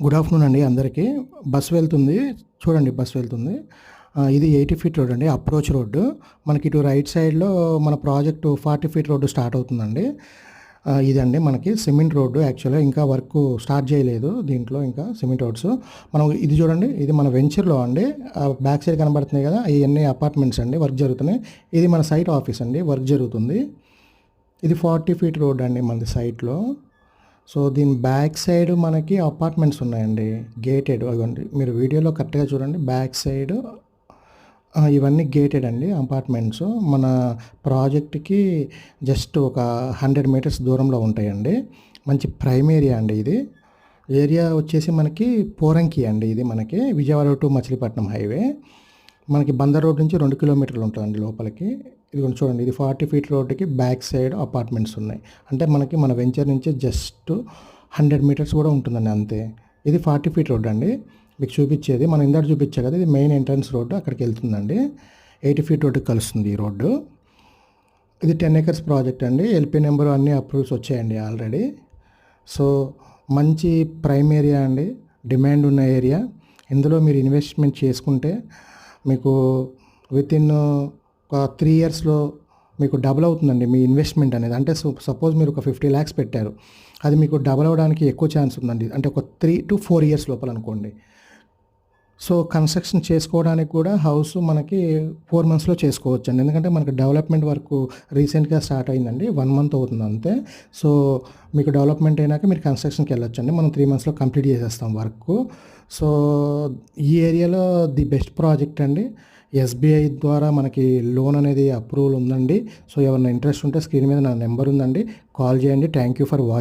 Good afternoon అండి అందరికీ. Bus వెళ్తుంది. చూడండి బస్ వెళ్తుంది. ఇది 80 ఫీట్ రోడ్ అండి. Approach road. మనకి ఇటు రైట్ సైడ్‌లో మన ప్రాజెక్టు 40 ఫీట్ రోడ్డు స్టార్ట్ అవుతుందండి. ఇదండి మనకి సిమెంట్ రోడ్డు యాక్చువల్‌గా ఇంకా వర్కు స్టార్ట్ చేయలేదు దీంట్లో ఇంకా సిమెంట్ రోడ్స్. మనం ఇది చూడండి, ఇది మన వెంచర్‌లో అండి. బ్యాక్ సైడ్ కనబడుతున్నాయి కదా! ఇయన్నీ అపార్ట్మెంట్స్ అండి, వర్క్ జరుగుతున్నాయి. ఇది మన సైట్ ఆఫీస్ అండి, వర్క్ జరుగుతుంది. ఇది 40 ఫీట్ రోడ్ అండి మనది సైట్‌లో. సో, దీని బ్యాక్ సైడ్ మనకి అపార్ట్మెంట్స్ ఉన్నాయండి. గేటెడ్ అదిగోండి. మీరు వీడియోలో కరెక్ట్‌గా చూడండి. బ్యాక్ సైడ్ ఇవన్నీ గేటెడ్ అండి అపార్ట్మెంట్స్. మన ప్రాజెక్ట్‌కి జస్ట్ ఒక 100 మీటర్స్ దూరంలో ఉంటాయండి. మంచి ప్రైమ్ ఏరియా అండి ఇది. ఏరియా వచ్చేసి మనకి పోరంకి అండి. ఇది మనకి విజయవాడ టు మచిలీపట్నం హైవే. మనకి బందర్ రోడ్ నుంచి 2 కిలోమీటర్లు ఉంటుందండి లోపలికి. ఇదిగోండి చూడండి, ఇది 40 ఫీట్ రోడ్డుకి బ్యాక్ సైడ్ అపార్ట్మెంట్స్ ఉన్నాయి. అంటే మనకి మన వెంచర్ నుంచి జస్ట్ 100 మీటర్స్ కూడా ఉంటుందండి అంతే. ఇది 40 ఫీట్ రోడ్ అండి మీకు చూపించేది. మనం ఇందాక చూపించా కదా, ఇది మెయిన్ ఎంట్రన్స్ రోడ్డు, అక్కడికి వెళ్తుందండి. 80 ఫీట్ రోడ్డుకి కలుస్తుంది ఈ రోడ్డు. ఇది 10 ఎకర్స్ ప్రాజెక్ట్ అండి. ఎల్పీ నెంబర్ అన్నీ అప్రూవ్స్ వచ్చాయండి ఆల్రెడీ. సో, మంచి ప్రైమ్ ఏరియా అండి, డిమాండ్ ఉన్న ఏరియా. ఇందులో మీరు ఇన్వెస్ట్మెంట్ చేసుకుంటే మీకు వితిన్ ఒక 3 ఇయర్స్‌లో మీకు డబుల్ అవుతుందండి మీ ఇన్వెస్ట్మెంట్ అనేది. అంటే సపోజ్ మీరు ఒక 50 లాక్స్ పెట్టారు, అది మీకు డబుల్ అవ్వడానికి ఎక్కువ ఛాన్స్ ఉందండి. అంటే ఒక 3-4 ఇయర్స్ లోపల అనుకోండి. సో, కన్స్ట్రక్షన్ చేసుకోవడానికి కూడా హౌస్ మనకి 4 మంత్స్‌లో చేసుకోవచ్చండి. ఎందుకంటే మనకి డెవలప్మెంట్ వర్క్ రీసెంట్‌గా స్టార్ట్ అయిందండి. 1 మంత్ అవుతుంది అంతే. సో, మీకు డెవలప్మెంట్ అయినాక మీరు కన్స్ట్రక్షన్‌కి వెళ్ళొచ్చండి. మనం 3 మంత్స్‌లో కంప్లీట్ చేసేస్తాం వర్కు. సో, ఈ ఏరియాలో ది బెస్ట్ ప్రాజెక్ట్ అండి. ఎస్బీఐ ద్వారా మనకి లోన్ అనేది అప్రూవల్ ఉందండి. సో, ఎవరైనా ఇంట్రెస్ట్ ఉంటే స్క్రీన్ మీద నా నెంబర్ ఉందండి, కాల్ చేయండి. Thank you for watching.